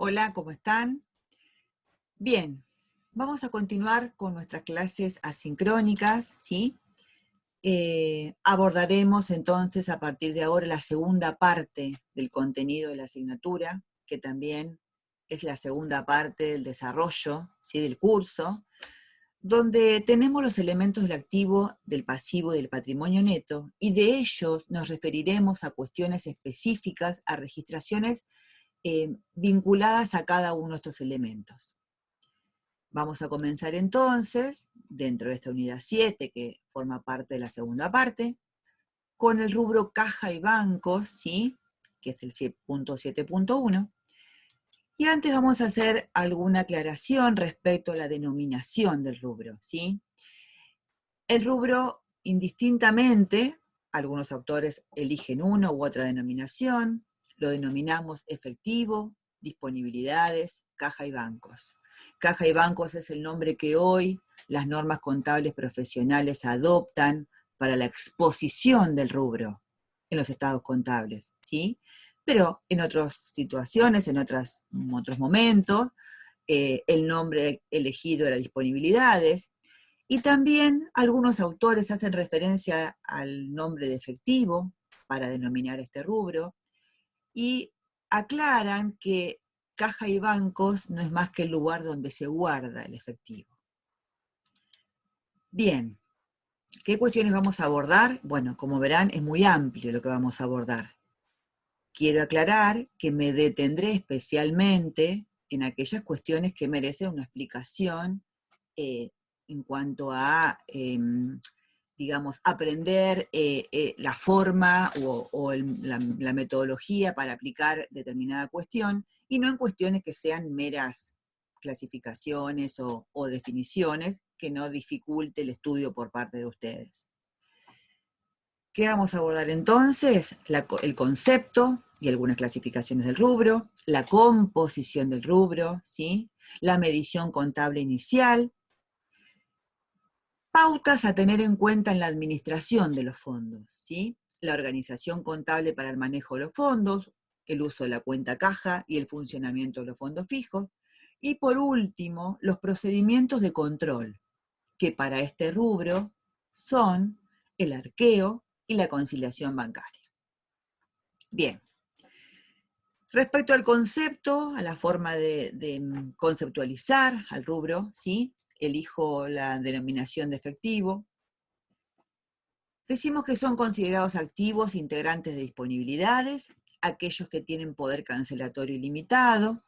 Hola, ¿cómo están? Bien, vamos a continuar con nuestras clases asincrónicas, ¿sí? Abordaremos entonces a partir de ahora la segunda parte del contenido de la asignatura, que también es la segunda parte del desarrollo, ¿sí? Del curso, donde tenemos los elementos del activo, del pasivo y del patrimonio neto, y de ellos nos referiremos a cuestiones específicas, a registraciones vinculadas a cada uno de estos elementos. Vamos a comenzar entonces, dentro de esta unidad 7, que forma parte de la segunda parte, con el rubro caja y bancos, ¿sí? Que es el punto 7.1. Y antes vamos a hacer alguna aclaración respecto a la denominación del rubro, ¿sí? El rubro, indistintamente, algunos autores eligen una u otra denominación, lo denominamos efectivo, disponibilidades, caja y bancos. Caja y bancos es el nombre que hoy las normas contables profesionales adoptan para la exposición del rubro en los estados contables, ¿sí? Pero en otras situaciones, en otros momentos, el nombre elegido era disponibilidades, y también algunos autores hacen referencia al nombre de efectivo para denominar este rubro, y aclaran que caja y bancos no es más que el lugar donde se guarda el efectivo. Bien, ¿qué cuestiones vamos a abordar? Bueno, como verán, es muy amplio lo que vamos a abordar. Quiero aclarar que me detendré especialmente en aquellas cuestiones que merecen una explicación en cuanto a, digamos, aprender la forma o la metodología para aplicar determinada cuestión, y no en cuestiones que sean meras clasificaciones o definiciones que no dificulte el estudio por parte de ustedes. ¿Qué vamos a abordar entonces? El concepto y algunas clasificaciones del rubro, la composición del rubro, ¿sí? La medición contable inicial, pautas a tener en cuenta en la administración de los fondos, ¿sí? La organización contable para el manejo de los fondos, el uso de la cuenta caja y el funcionamiento de los fondos fijos, y por último, los procedimientos de control, que para este rubro son el arqueo y la conciliación bancaria. Bien, respecto al concepto, a la forma de conceptualizar al rubro, ¿sí? Elijo la denominación de efectivo. Decimos que son considerados activos integrantes de disponibilidades, aquellos que tienen poder cancelatorio ilimitado,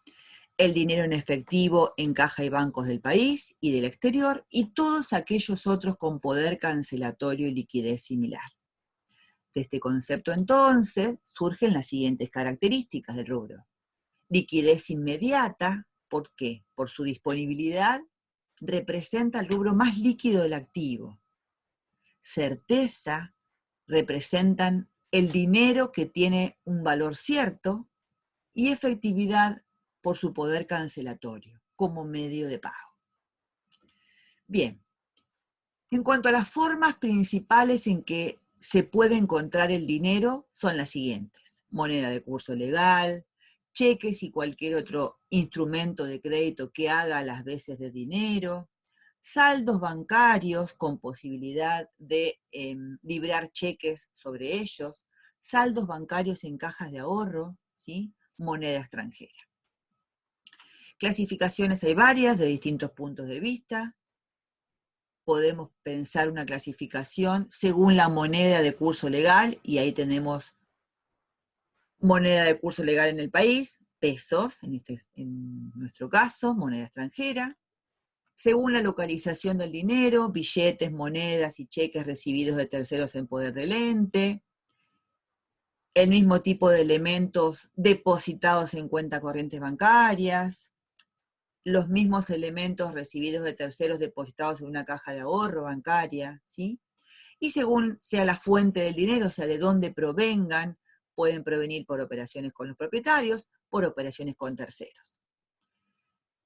el dinero en efectivo en caja y bancos del país y del exterior, y todos aquellos otros con poder cancelatorio y liquidez similar. De este concepto, entonces, surgen las siguientes características del rubro. Liquidez inmediata, ¿por qué? Por su disponibilidad, representa el rubro más líquido del activo. Certeza, representan el dinero que tiene un valor cierto, y efectividad por su poder cancelatorio, como medio de pago. Bien, en cuanto a las formas principales en que se puede encontrar el dinero, son las siguientes: moneda de curso legal, cheques y cualquier otro instrumento de crédito que haga las veces de dinero, saldos bancarios con posibilidad de librar cheques sobre ellos, saldos bancarios en cajas de ahorro, ¿sí? Moneda extranjera. Clasificaciones hay varias de distintos puntos de vista. Podemos pensar una clasificación según la moneda de curso legal, y ahí tenemos moneda de curso legal en el país, pesos, en nuestro caso, moneda extranjera. Según la localización del dinero, billetes, monedas y cheques recibidos de terceros en poder del ente. El mismo tipo de elementos depositados en cuentas corrientes bancarias. Los mismos elementos recibidos de terceros depositados en una caja de ahorro bancaria, ¿sí? Y según sea la fuente del dinero, o sea, de dónde provengan, pueden provenir por operaciones con los propietarios, por operaciones con terceros.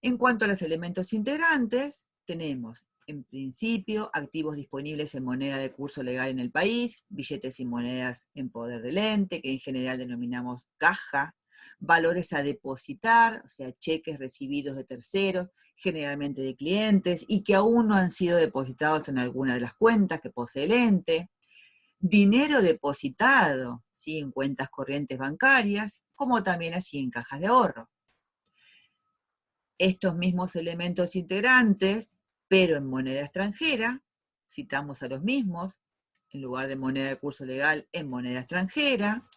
En cuanto a los elementos integrantes, tenemos, en principio, activos disponibles en moneda de curso legal en el país, billetes y monedas en poder del ente, que en general denominamos caja, valores a depositar, o sea, cheques recibidos de terceros, generalmente de clientes, y que aún no han sido depositados en alguna de las cuentas que posee el ente, dinero depositado, ¿sí?, en cuentas corrientes bancarias, como también así en cajas de ahorro. Estos mismos elementos integrantes, pero en moneda extranjera, citamos a los mismos, en lugar de moneda de curso legal, en moneda extranjera.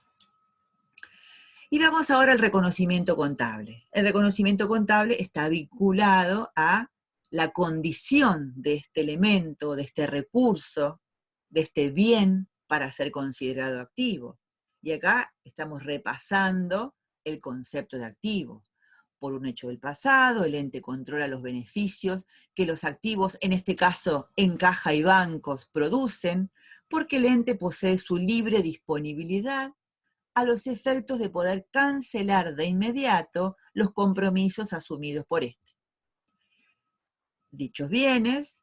Y vamos ahora al reconocimiento contable. El reconocimiento contable está vinculado a la condición de este elemento, de este recurso, de este bien para ser considerado activo. Y acá estamos repasando el concepto de activo. Por un hecho del pasado, el ente controla los beneficios que los activos, en este caso en caja y bancos, producen, porque el ente posee su libre disponibilidad a los efectos de poder cancelar de inmediato los compromisos asumidos por este. Dichos bienes,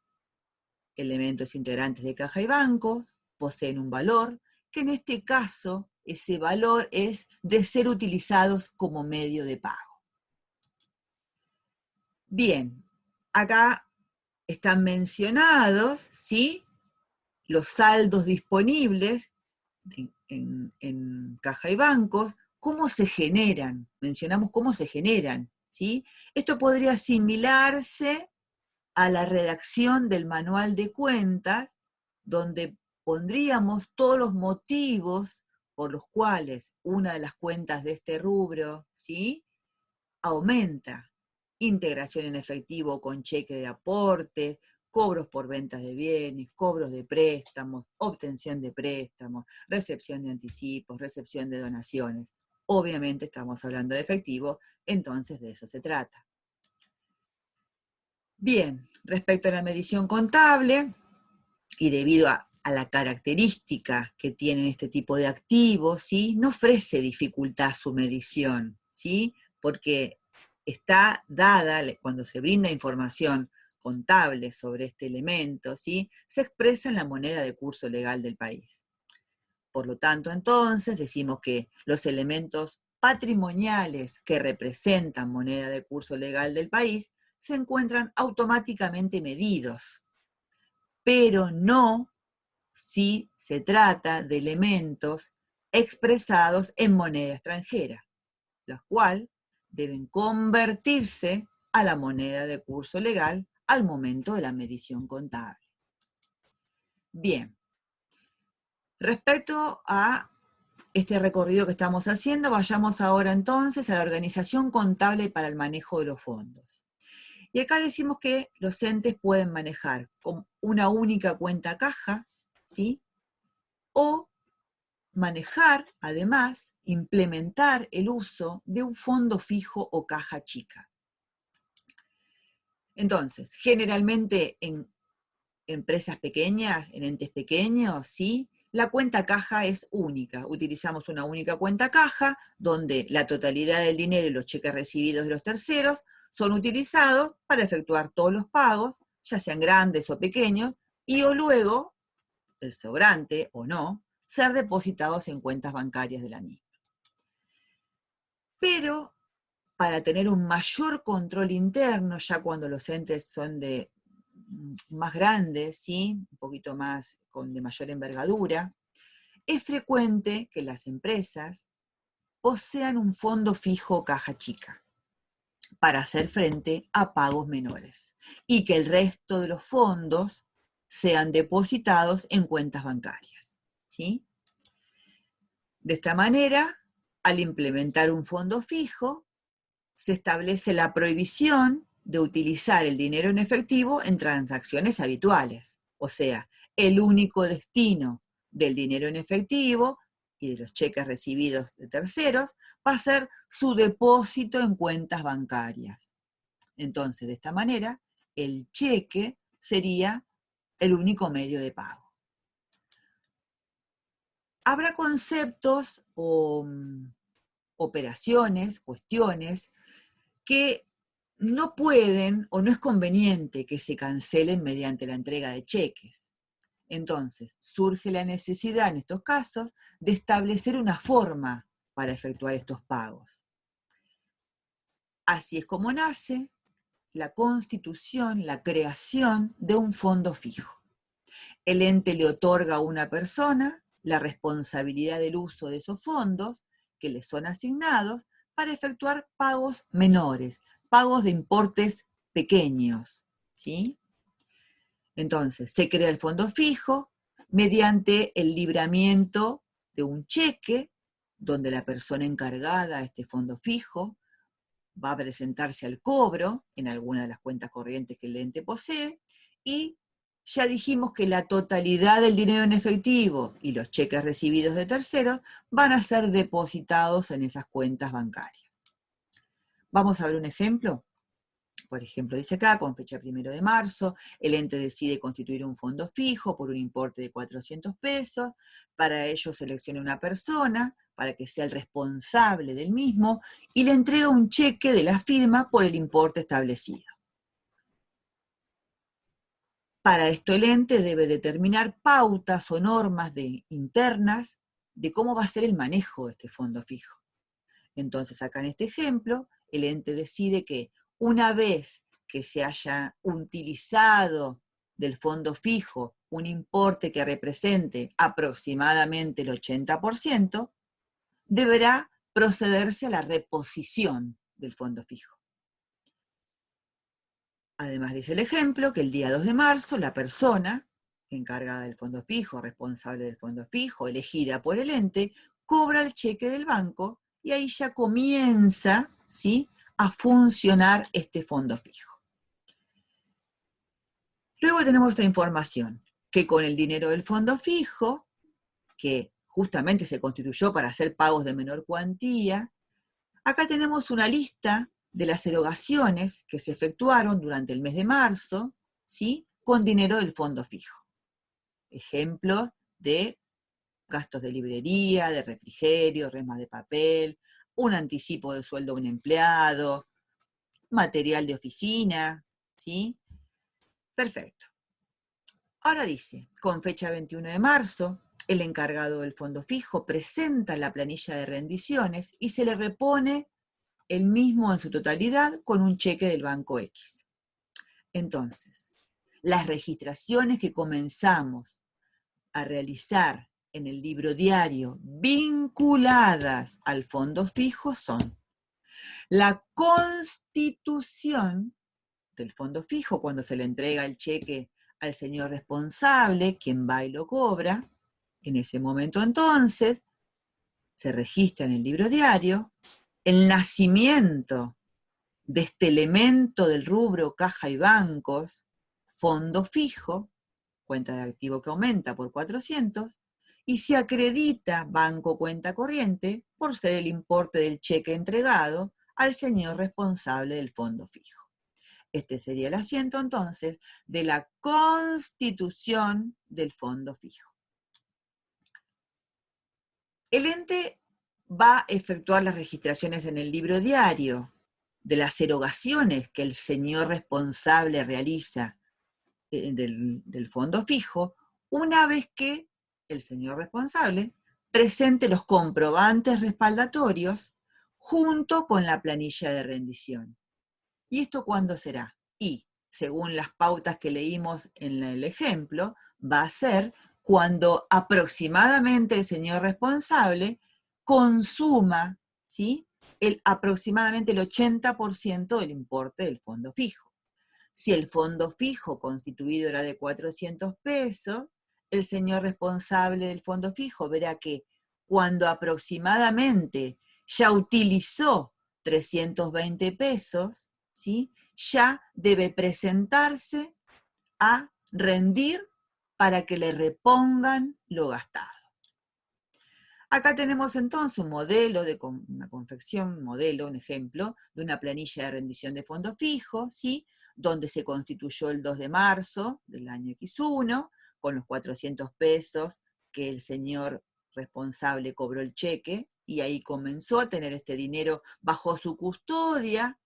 elementos integrantes de caja y bancos, poseen un valor, que en este caso ese valor es de ser utilizados como medio de pago. Bien, acá están mencionados, ¿sí?, los saldos disponibles en caja y bancos, cómo se generan, mencionamos cómo se generan, ¿sí? Esto podría asimilarse a la redacción del manual de cuentas, donde pondríamos todos los motivos por los cuales una de las cuentas de este rubro, ¿sí?, aumenta. Integración en efectivo con cheque de aporte, cobros por ventas de bienes, cobros de préstamos, obtención de préstamos, recepción de anticipos, recepción de donaciones. Obviamente estamos hablando de efectivo, entonces de eso se trata. Bien, respecto a la medición contable, y debido a la característica que tienen este tipo de activos, ¿sí?, no ofrece dificultad su medición, ¿sí?, porque está dada, cuando se brinda información contable sobre este elemento, ¿sí?, se expresa en la moneda de curso legal del país. Por lo tanto, entonces, decimos que los elementos patrimoniales que representan moneda de curso legal del país se encuentran automáticamente medidos, pero no si se trata de elementos expresados en moneda extranjera, los cuales deben convertirse a la moneda de curso legal al momento de la medición contable. Bien, respecto a este recorrido que estamos haciendo, vayamos ahora entonces a la organización contable para el manejo de los fondos. Y acá decimos que los entes pueden manejar con una única cuenta caja, ¿sí?, o manejar, además, implementar el uso de un fondo fijo o caja chica. Entonces, generalmente en empresas pequeñas, en entes pequeños, ¿sí?, la cuenta caja es única. Utilizamos una única cuenta caja donde la totalidad del dinero y los cheques recibidos de los terceros son utilizados para efectuar todos los pagos, ya sean grandes o pequeños, y o luego, el sobrante o no, ser depositados en cuentas bancarias de la misma. Pero para tener un mayor control interno, ya cuando los entes son de más grandes, ¿sí?, un poquito más de mayor envergadura, es frecuente que las empresas posean un fondo fijo o caja chica para hacer frente a pagos menores y que el resto de los fondos sean depositados en cuentas bancarias, ¿sí? De esta manera, al implementar un fondo fijo, se establece la prohibición de utilizar el dinero en efectivo en transacciones habituales. O sea, el único destino del dinero en efectivo y de los cheques recibidos de terceros va a ser su depósito en cuentas bancarias. Entonces, de esta manera, el cheque sería el único medio de pago. Habrá conceptos o operaciones, cuestiones, que no pueden o no es conveniente que se cancelen mediante la entrega de cheques. Entonces, surge la necesidad en estos casos de establecer una forma para efectuar estos pagos. Así es como nace la constitución, la creación de un fondo fijo. El ente le otorga a una persona la responsabilidad del uso de esos fondos que le son asignados para efectuar pagos menores, pagos de importes pequeños, ¿sí? Entonces, se crea el fondo fijo mediante el libramiento de un cheque donde la persona encargada de este fondo fijo va a presentarse al cobro en alguna de las cuentas corrientes que el ente posee, y ya dijimos que la totalidad del dinero en efectivo y los cheques recibidos de terceros van a ser depositados en esas cuentas bancarias. Vamos a ver un ejemplo. Por ejemplo, dice acá, con fecha 1 de marzo, el ente decide constituir un fondo fijo por un importe de 400 pesos. Para ello selecciona una persona para que sea el responsable del mismo y le entrega un cheque de la firma por el importe establecido. Para esto el ente debe determinar pautas o normas internas de cómo va a ser el manejo de este fondo fijo. Entonces acá en este ejemplo, el ente decide que una vez que se haya utilizado del fondo fijo un importe que represente aproximadamente el 80%, deberá procederse a la reposición del fondo fijo. Además dice el ejemplo que el día 2 de marzo la persona encargada del fondo fijo, responsable del fondo fijo, elegida por el ente, cobra el cheque del banco y ahí ya comienza, ¿sí?, a funcionar este fondo fijo. Luego tenemos esta información, que con el dinero del fondo fijo, que justamente se constituyó para hacer pagos de menor cuantía, acá tenemos una lista de las erogaciones que se efectuaron durante el mes de marzo, ¿sí?, con dinero del fondo fijo. Ejemplos de gastos de librería, de refrigerio, remas de papel, un anticipo de sueldo a un empleado, material de oficina, ¿sí? Perfecto. Ahora dice, con fecha 21 de marzo, el encargado del fondo fijo presenta la planilla de rendiciones y se le repone el mismo en su totalidad con un cheque del banco X. Entonces, las registraciones que comenzamos a realizar en el libro diario vinculadas al fondo fijo son la constitución del fondo fijo cuando se le entrega el cheque al señor responsable, quien va y lo cobra. En ese momento entonces se registra en el libro diario el nacimiento de este elemento del rubro caja y bancos, fondo fijo, cuenta de activo que aumenta por 400, y se acredita banco cuenta corriente por ser el importe del cheque entregado al señor responsable del fondo fijo. Este sería el asiento entonces de la constitución del fondo fijo. El ente va a efectuar las registraciones en el libro diario de las erogaciones que el señor responsable realiza del fondo fijo, una vez que el señor responsable presente los comprobantes respaldatorios junto con la planilla de rendición. ¿Y esto cuándo será? Y, según las pautas que leímos en el ejemplo, va a ser cuando aproximadamente el señor responsable consuma, ¿sí?, aproximadamente el 80% del importe del fondo fijo. Si el fondo fijo constituido era de 400 pesos, el señor responsable del fondo fijo verá que cuando aproximadamente ya utilizó 320 pesos, ¿sí?, ya debe presentarse a rendir para que le repongan lo gastado. Acá tenemos entonces un modelo de una confección, un ejemplo de una planilla de rendición de fondo fijo, ¿sí?, donde se constituyó el 2 de marzo del año X1, con los 400 pesos que el señor responsable cobró el cheque, y ahí comenzó a tener este dinero bajo su custodia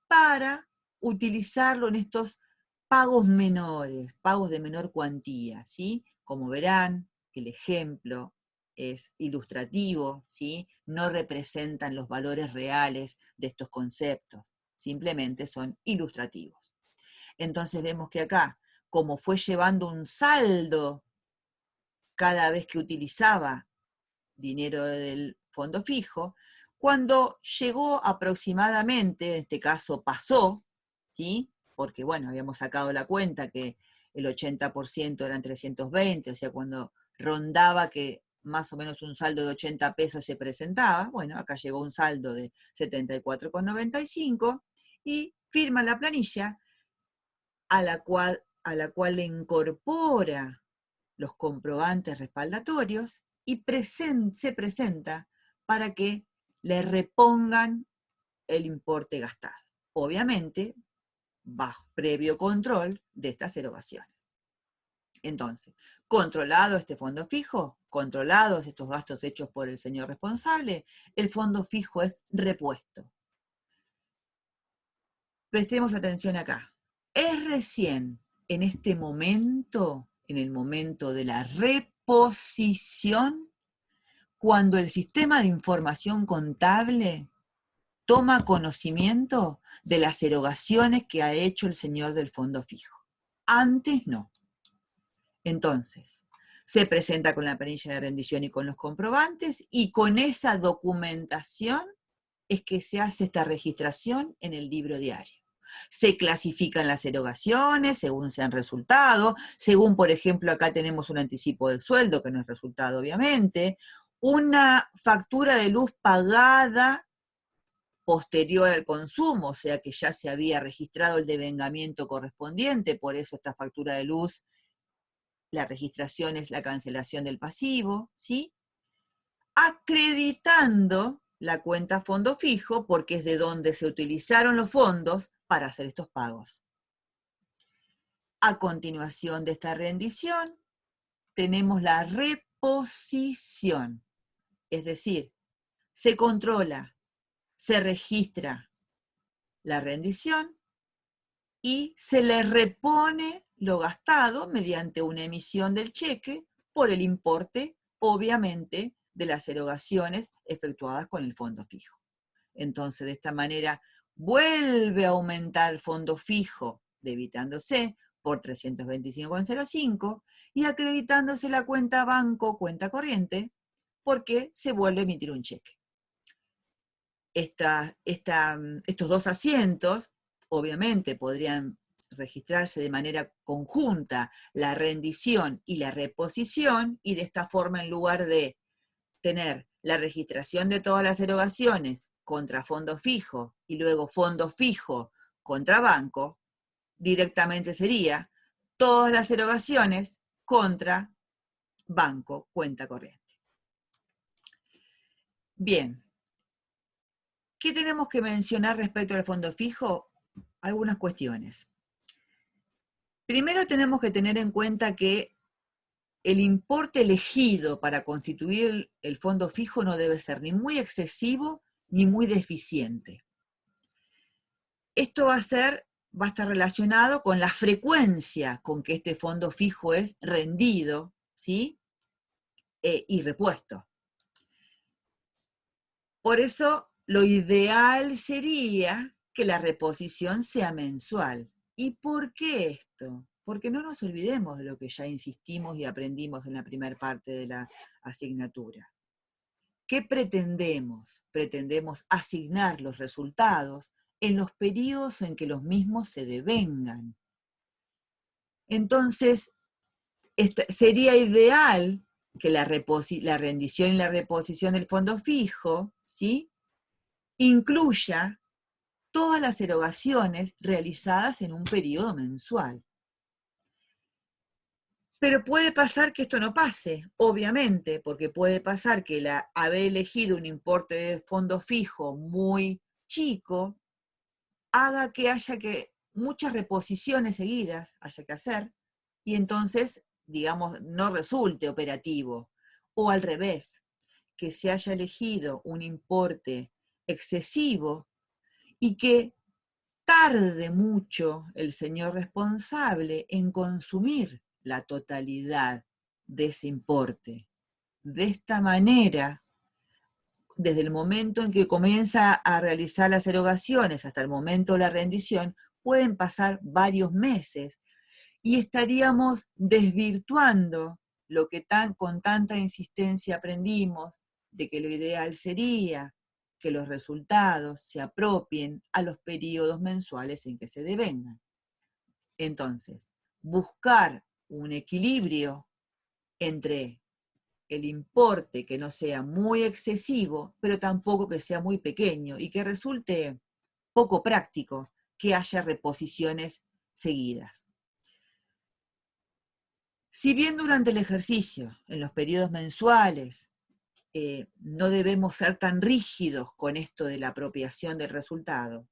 para utilizarlo en estos pagos menores, pagos de menor cuantía, ¿sí? Como verán, el ejemplo es ilustrativo, ¿sí? No representan los valores reales de estos conceptos. simplemente son ilustrativos. Entonces vemos que acá, como fue llevando un saldo cada vez que utilizaba dinero del fondo fijo, cuando llegó aproximadamente, en este caso pasó, ¿sí? Porque bueno, habíamos sacado la cuenta que el 80% eran 320, o sea, cuando rondaba que más o menos un saldo de 80 pesos se presentaba, bueno, acá llegó un saldo de 74,95 y firma la planilla a la cual le incorpora los comprobantes respaldatorios y se presenta para que le repongan el importe gastado. Obviamente, bajo previo control de estas erogaciones. Entonces, controlado este fondo fijo, controlados estos gastos hechos por el señor responsable, el fondo fijo es repuesto. Prestemos atención acá. Es recién en este momento, en el momento de la reposición, cuando el sistema de información contable toma conocimiento de las erogaciones que ha hecho el señor del fondo fijo. Antes no. Entonces, se presenta con la planilla de rendición y con los comprobantes, y con esa documentación es que se hace esta registración en el libro diario. Se clasifican las erogaciones según sean resultado, según, por ejemplo, acá tenemos un anticipo de sueldo, que no es resultado, obviamente, una factura de luz pagada posterior al consumo, o sea que ya se había registrado el devengamiento correspondiente, por eso esta factura de luz, la registración es la cancelación del pasivo, ¿sí? Acreditando la cuenta fondo fijo, porque es de donde se utilizaron los fondos para hacer estos pagos. A continuación de esta rendición, tenemos la reposición, es decir, se controla, se registra la rendición y se le repone lo gastado mediante una emisión del cheque por el importe, obviamente, de las erogaciones efectuadas con el fondo fijo. Entonces, de esta manera, vuelve a aumentar el fondo fijo, debitándose por 325,05 y acreditándose la cuenta banco, cuenta corriente, porque se vuelve a emitir un cheque. Estos dos asientos, obviamente, podrían registrarse de manera conjunta la rendición y la reposición, y de esta forma, en lugar de tener la registración de todas las erogaciones contra fondo fijo y luego fondo fijo contra banco, directamente sería todas las erogaciones contra banco, cuenta corriente. Bien, ¿qué tenemos que mencionar respecto al fondo fijo? Algunas cuestiones. Primero tenemos que tener en cuenta que el importe elegido para constituir el fondo fijo no debe ser ni muy excesivo ni muy deficiente. Esto va a estar relacionado con la frecuencia con que este fondo fijo es rendido, ¿sí? Y repuesto. Por eso, lo ideal sería que la reposición sea mensual. ¿Y por qué esto? Porque no nos olvidemos de lo que ya insistimos y aprendimos en la primera parte de la asignatura. ¿Qué pretendemos? Pretendemos asignar los resultados en los periodos en que los mismos se devengan. Entonces, sería ideal que la rendición y la reposición del fondo fijo, ¿sí?, incluya todas las erogaciones realizadas en un periodo mensual. Pero puede pasar que esto no pase, obviamente, porque puede pasar que haber elegido un importe de fondo fijo muy chico haga que haya muchas reposiciones seguidas haya que hacer, y entonces, digamos, no resulte operativo. O al revés, que se haya elegido un importe excesivo y que tarde mucho el señor responsable en consumir la totalidad de ese importe. De esta manera, desde el momento en que comienza a realizar las erogaciones hasta el momento de la rendición, pueden pasar varios meses y estaríamos desvirtuando lo que con tanta insistencia aprendimos, de que lo ideal sería que los resultados se apropien a los periodos mensuales en que se devengan. Entonces, buscar un equilibrio entre el importe que no sea muy excesivo, pero tampoco que sea muy pequeño y que resulte poco práctico que haya reposiciones seguidas. Si bien durante el ejercicio, en los periodos mensuales, no debemos ser tan rígidos con esto de la apropiación del resultado,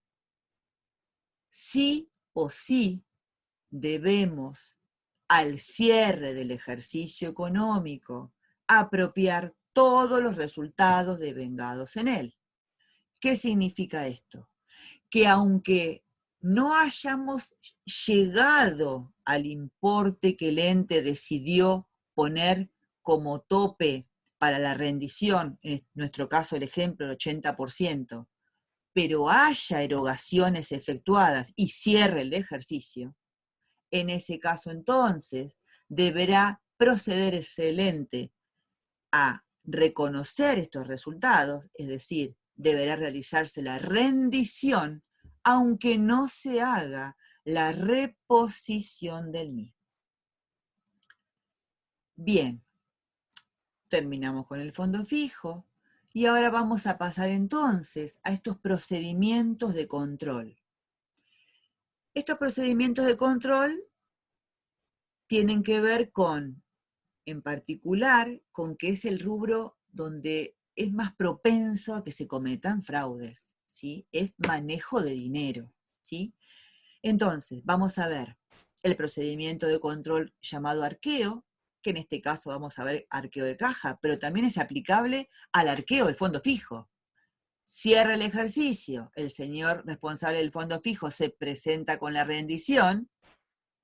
sí o sí debemos, al cierre del ejercicio económico, apropiar todos los resultados devengados en él. ¿Qué significa esto? Que aunque no hayamos llegado al importe que el ente decidió poner como tope para la rendición, en nuestro caso el ejemplo, el 80%, pero haya erogaciones efectuadas y cierre el ejercicio, en ese caso entonces deberá proceder el ente a reconocer estos resultados, es decir, deberá realizarse la rendición, aunque no se haga la reposición del mismo. Bien, terminamos con el fondo fijo y ahora vamos a pasar entonces a estos procedimientos de control. Estos procedimientos de control tienen que ver con, en particular, con que es el rubro donde es más propenso a que se cometan fraudes, ¿sí? Es manejo de dinero, ¿sí? Entonces, vamos a ver el procedimiento de control llamado arqueo, que en este caso vamos a ver arqueo de caja, pero también es aplicable al arqueo del fondo fijo. Cierra el ejercicio, el señor responsable del fondo fijo se presenta con la rendición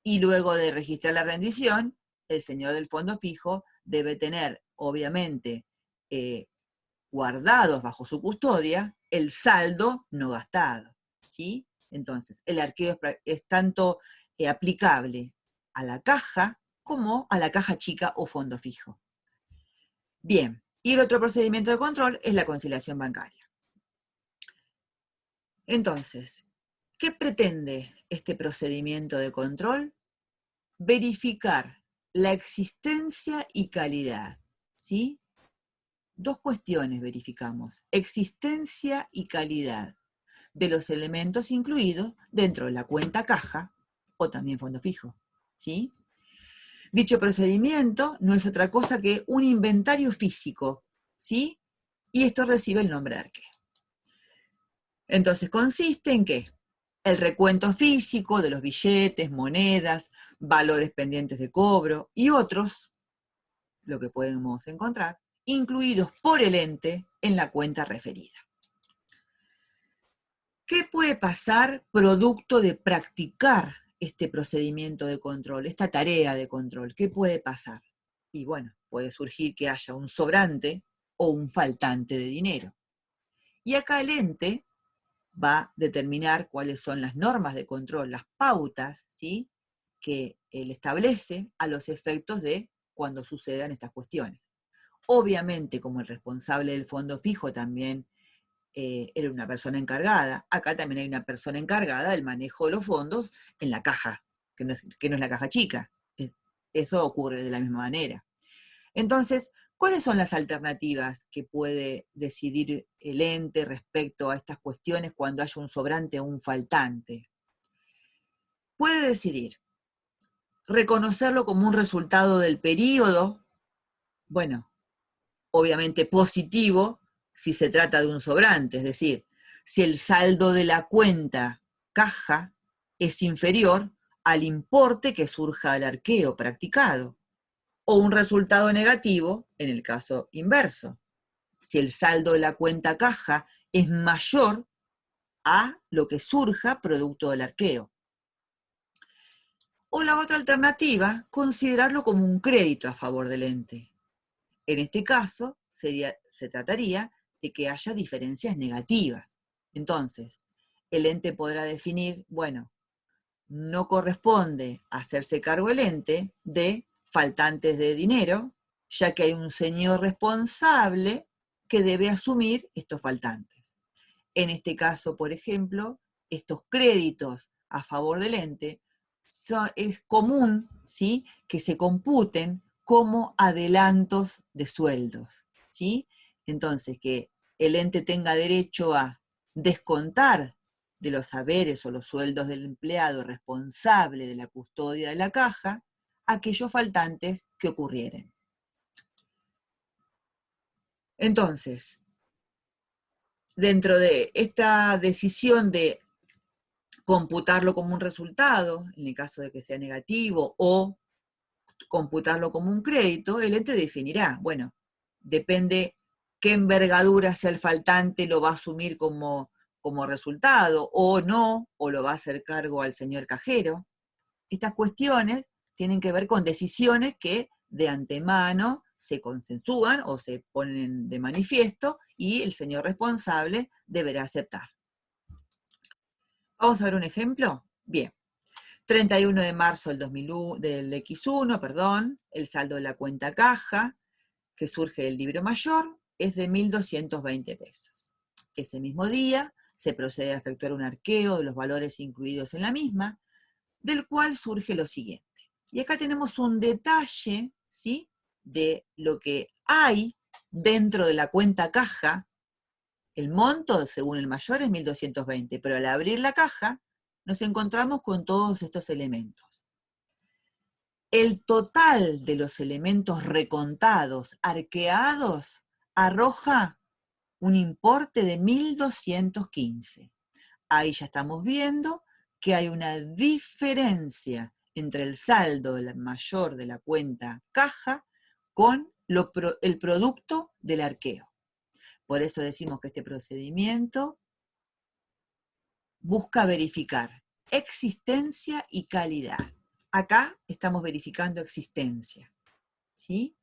y luego de registrar la rendición, el señor del fondo fijo debe tener, obviamente, guardados bajo su custodia el saldo no gastado, ¿sí? Entonces, el arqueo es tanto aplicable a la caja como a la caja chica o fondo fijo. Bien, y el otro procedimiento de control es la conciliación bancaria. Entonces, ¿qué pretende este procedimiento de control? Verificar la existencia y calidad, ¿sí? Dos cuestiones verificamos: existencia y calidad de los elementos incluidos dentro de la cuenta caja o también fondo fijo, ¿sí? Dicho procedimiento no es otra cosa que un inventario físico, ¿sí? Y esto recibe el nombre de arqueo. Entonces, consiste en ¿qué? El recuento físico de los billetes, monedas, valores pendientes de cobro y otros, lo que podemos encontrar, incluidos por el ente en la cuenta referida. ¿Qué puede pasar producto de practicar este procedimiento de control, esta tarea de control? ¿Qué puede pasar? Y bueno, puede surgir que haya un sobrante o un faltante de dinero. Y acá el ente va a determinar cuáles son las normas de control, las pautas, ¿sí?, que él establece a los efectos de cuando sucedan estas cuestiones. Obviamente, como el responsable del fondo fijo también era una persona encargada, acá también hay una persona encargada del manejo de los fondos en la caja, que no es la caja chica. Eso ocurre de la misma manera. Entonces, ¿cuáles son las alternativas que puede decidir el ente respecto a estas cuestiones cuando haya un sobrante o un faltante? Puede decidir reconocerlo como un resultado del periodo, bueno, obviamente positivo si se trata de un sobrante, es decir, si el saldo de la cuenta caja es inferior al importe que surja del arqueo practicado, o un resultado negativo en el caso inverso, si el saldo de la cuenta caja es mayor a lo que surja producto del arqueo. O la otra alternativa, considerarlo como un crédito a favor del ente. En este caso, se trataría de que haya diferencias negativas. Entonces, el ente podrá definir, bueno, no corresponde hacerse cargo el ente de faltantes de dinero, ya que hay un señor responsable que debe asumir estos faltantes. En este caso, por ejemplo, estos créditos a favor del ente es común, ¿sí?, que se computen como adelantos de sueldos, ¿sí? Entonces, que el ente tenga derecho a descontar de los haberes o los sueldos del empleado responsable de la custodia de la caja aquellos faltantes que ocurrieren. Entonces, dentro de esta decisión de computarlo como un resultado, en el caso de que sea negativo, o computarlo como un crédito, el ente definirá, bueno, depende qué envergadura sea el faltante, lo va a asumir como resultado, o no, o lo va a hacer cargo al señor cajero. Estas cuestiones tienen que ver con decisiones que de antemano se consensúan o se ponen de manifiesto y el señor responsable deberá aceptar. Vamos a ver un ejemplo. Bien. 31 de marzo del X1, perdón, el saldo de la cuenta caja que surge del libro mayor es de 1.220 pesos. Ese mismo día se procede a efectuar un arqueo de los valores incluidos en la misma, del cual surge lo siguiente. Y acá tenemos un detalle, ¿sí?, de lo que hay dentro de la cuenta caja. El monto, según el mayor, es 1.220, pero al abrir la caja nos encontramos con todos estos elementos. El total de los elementos recontados, arqueados, arroja un importe de 1.215. Ahí ya estamos viendo que hay una diferencia entre el saldo mayor de la cuenta caja con el producto del arqueo. Por eso decimos que este procedimiento busca verificar existencia y calidad. Acá estamos verificando existencia, ¿sí?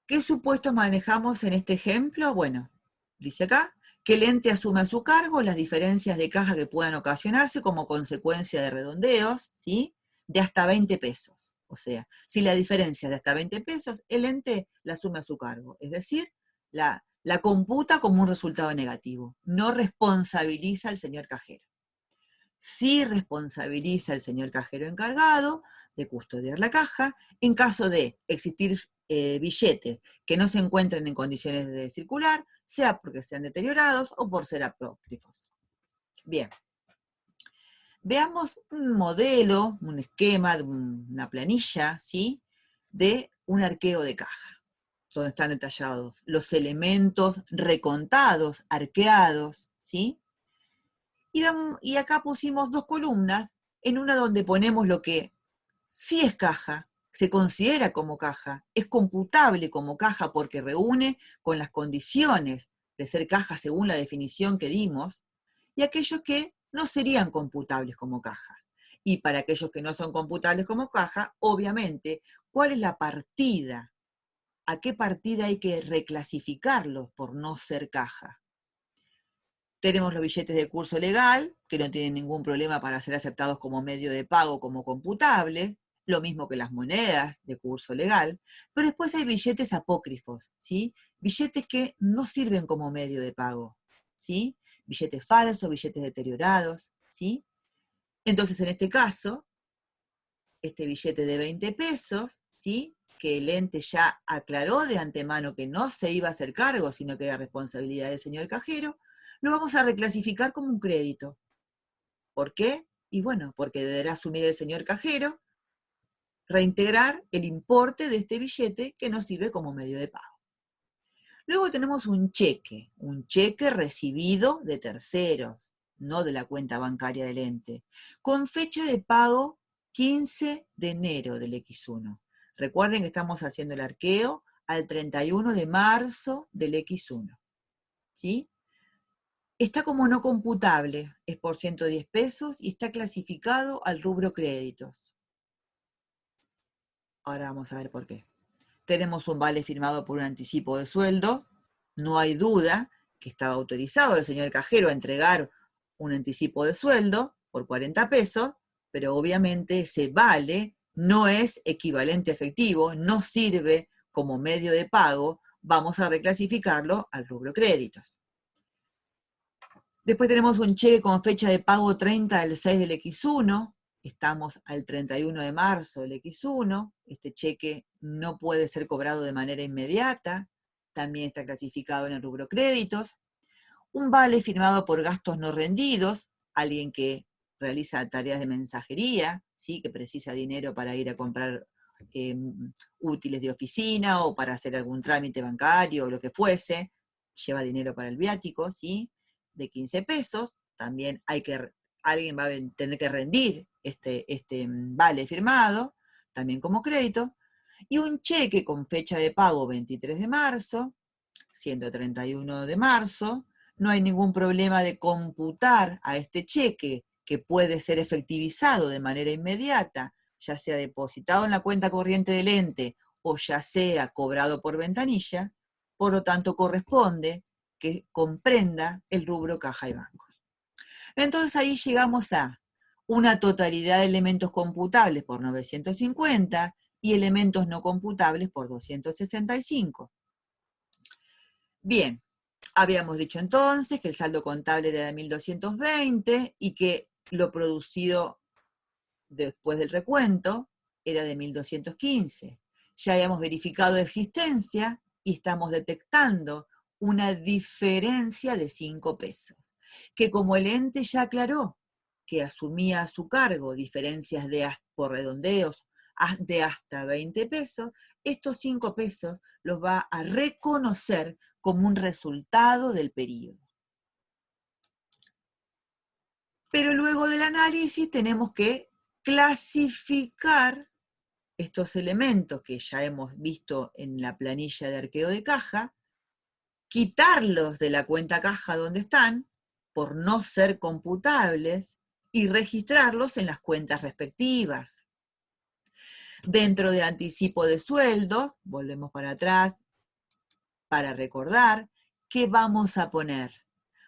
¿Qué supuestos manejamos en este ejemplo? Bueno, dice acá, que el ente asume a su cargo las diferencias de caja que puedan ocasionarse como consecuencia de redondeos, ¿sí?, de hasta 20 pesos. O sea, si la diferencia es de hasta 20 pesos, el ente la asume a su cargo. Es decir, la computa como un resultado negativo. No responsabiliza al señor cajero. Sí responsabiliza al señor cajero encargado de custodiar la caja en caso de existir billetes que no se encuentren en condiciones de circular, sea porque sean deteriorados o por ser apócrifos. Bien. Veamos un modelo, un esquema, una planilla, ¿sí?, de un arqueo de caja, donde están detallados los elementos recontados, arqueados, ¿sí? Y acá pusimos dos columnas, en una donde ponemos lo que sí es caja, se considera como caja, es computable como caja porque reúne con las condiciones de ser caja según la definición que dimos, y aquellos que no serían computables como caja. Y para aquellos que no son computables como caja, obviamente, ¿cuál es la partida? ¿A qué partida hay que reclasificarlos por no ser caja? Tenemos los billetes de curso legal, que no tienen ningún problema para ser aceptados como medio de pago como computables, lo mismo que las monedas de curso legal, pero después hay billetes apócrifos, ¿sí? Billetes que no sirven como medio de pago, ¿sí? Billetes falsos, billetes deteriorados, ¿sí? Entonces, en este caso, este billete de 20 pesos, ¿sí?, que el ente ya aclaró de antemano que no se iba a hacer cargo, sino que era responsabilidad del señor cajero, lo vamos a reclasificar como un crédito. ¿Por qué? Y bueno, porque deberá asumir el señor cajero, reintegrar el importe de este billete que nos sirve como medio de pago. Luego tenemos un cheque recibido de terceros, no de la cuenta bancaria del ente, con fecha de pago 15 de enero del X1. Recuerden que estamos haciendo el arqueo al 31 de marzo del X1, ¿sí? Está como no computable, es por 110 pesos y está clasificado al rubro créditos. Ahora vamos a ver por qué. tenemos un vale firmado por un anticipo de sueldo, no hay duda que estaba autorizado el señor cajero a entregar un anticipo de sueldo por 40 pesos, pero obviamente ese vale no es equivalente a efectivo, no sirve como medio de pago, vamos a reclasificarlo al rubro créditos. Después tenemos un cheque con fecha de pago 30 del 6 del X1, estamos al 31 de marzo del X1, este cheque no puede ser cobrado de manera inmediata, también está clasificado en el rubro créditos. Un vale firmado por gastos no rendidos, alguien que realiza tareas de mensajería, ¿sí? Que precisa dinero para ir a comprar útiles de oficina o para hacer algún trámite bancario o lo que fuese, lleva dinero para el viático, ¿sí? De 15 pesos, también alguien va a tener que rendir este vale firmado, también como crédito, y un cheque con fecha de pago 23 de marzo, siendo 31 de marzo, no hay ningún problema de computar a este cheque que puede ser efectivizado de manera inmediata, ya sea depositado en la cuenta corriente del ente o ya sea cobrado por ventanilla, por lo tanto corresponde que comprenda el rubro caja y bancos. Entonces ahí llegamos a una totalidad de elementos computables por 950 y elementos no computables por 265. Bien, habíamos dicho entonces que el saldo contable era de 1.220 y que lo producido después del recuento era de 1.215. Ya habíamos verificado existencia y estamos detectando una diferencia de 5 pesos, que como el ente ya aclaró que asumía a su cargo diferencias por redondeos de hasta 20 pesos, estos 5 pesos los va a reconocer como un resultado del periodo. Pero luego del análisis tenemos que clasificar estos elementos que ya hemos visto en la planilla de arqueo de caja, quitarlos de la cuenta caja donde están, por no ser computables, y registrarlos en las cuentas respectivas. Dentro de anticipo de sueldos, volvemos para atrás para recordar, ¿qué vamos a poner?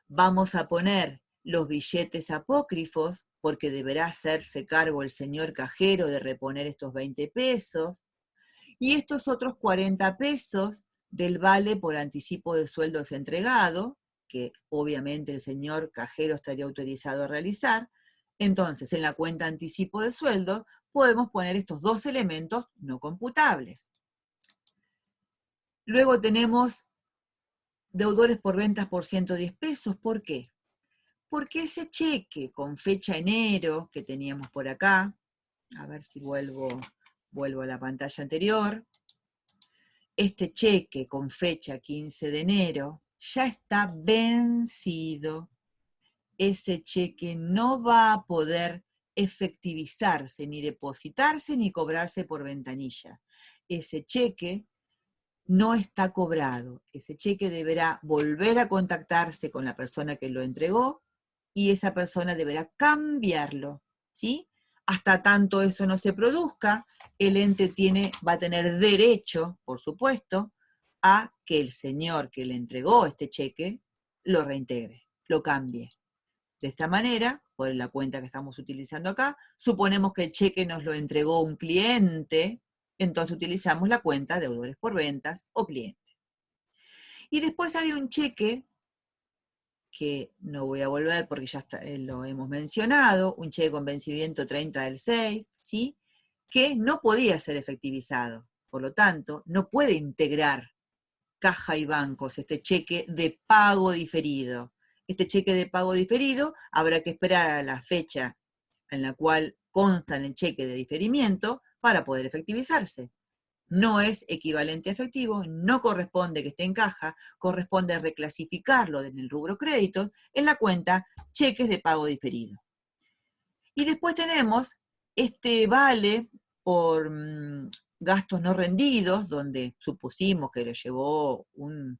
Vamos a poner los billetes apócrifos, porque deberá hacerse cargo el señor cajero de reponer estos 20 pesos, y estos otros 40 pesos del vale por anticipo de sueldos entregado, que obviamente el señor cajero estaría autorizado a realizar. Entonces, en la cuenta anticipo de sueldos, podemos poner estos dos elementos no computables. Luego tenemos deudores por ventas por 110 pesos. ¿Por qué? Porque ese cheque con fecha enero que teníamos por acá, a ver si vuelvo a la pantalla anterior, este cheque con fecha 15 de enero ya está vencido. Ese cheque no va a poder efectivizarse, ni depositarse, ni cobrarse por ventanilla. Ese cheque no está cobrado. Ese cheque deberá volver a contactarse con la persona que lo entregó y esa persona deberá cambiarlo, ¿sí? Hasta tanto eso no se produzca, el ente va a tener derecho, por supuesto, a que el señor que le entregó este cheque lo reintegre, lo cambie. De esta manera, por la cuenta que estamos utilizando acá, suponemos que el cheque nos lo entregó un cliente, entonces utilizamos la cuenta deudores por ventas o cliente. Y después había un cheque que no voy a volver porque ya lo hemos mencionado, un cheque con vencimiento 30 del 6, ¿sí? Que no podía ser efectivizado. Por lo tanto, no puede integrar caja y bancos este cheque de pago diferido. Este cheque de pago diferido habrá que esperar a la fecha en la cual consta en el cheque de diferimiento para poder efectivizarse. No es equivalente a efectivo, no corresponde que esté en caja, corresponde reclasificarlo en el rubro créditos en la cuenta cheques de pago diferido. Y después tenemos este vale por gastos no rendidos, donde supusimos que lo llevó un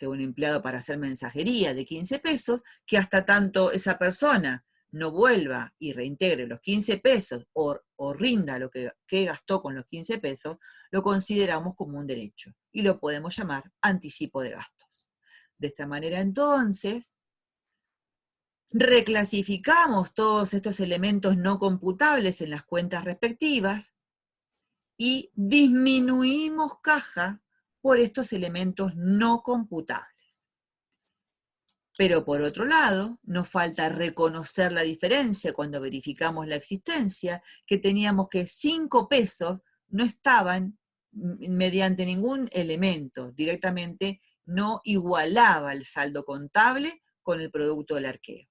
empleado para hacer mensajería de 15 pesos, que hasta tanto esa persona no vuelva y reintegre los 15 pesos o rinda lo que gastó con los 15 pesos, lo consideramos como un derecho y lo podemos llamar anticipo de gastos. De esta manera, entonces, reclasificamos todos estos elementos no computables en las cuentas respectivas y disminuimos caja por estos elementos no computables. Pero por otro lado, nos falta reconocer la diferencia cuando verificamos la existencia, que teníamos que 5 pesos no estaban mediante ningún elemento, directamente no igualaba el saldo contable con el producto del arqueo.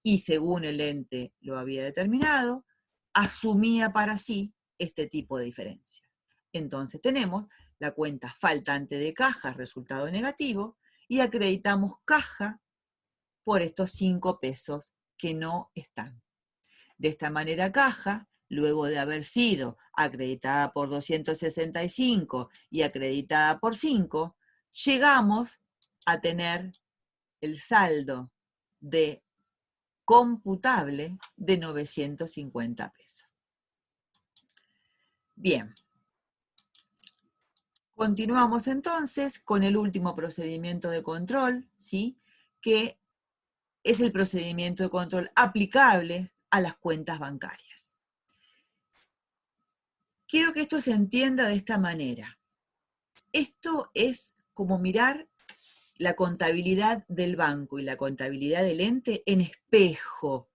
Y según el ente lo había determinado, asumía para sí este tipo de diferencias. Entonces tenemos la cuenta faltante de caja, resultado negativo, y acreditamos caja por estos 5 pesos que no están. De esta manera, caja, luego de haber sido acreditada por 265 y acreditada por 5, llegamos a tener el saldo de computable de 950 pesos. Bien. Continuamos entonces con el último procedimiento de control, ¿sí? Que es el procedimiento de control aplicable a las cuentas bancarias. Quiero que esto se entienda de esta manera. Esto es como mirar la contabilidad del banco y la contabilidad del ente en espejo,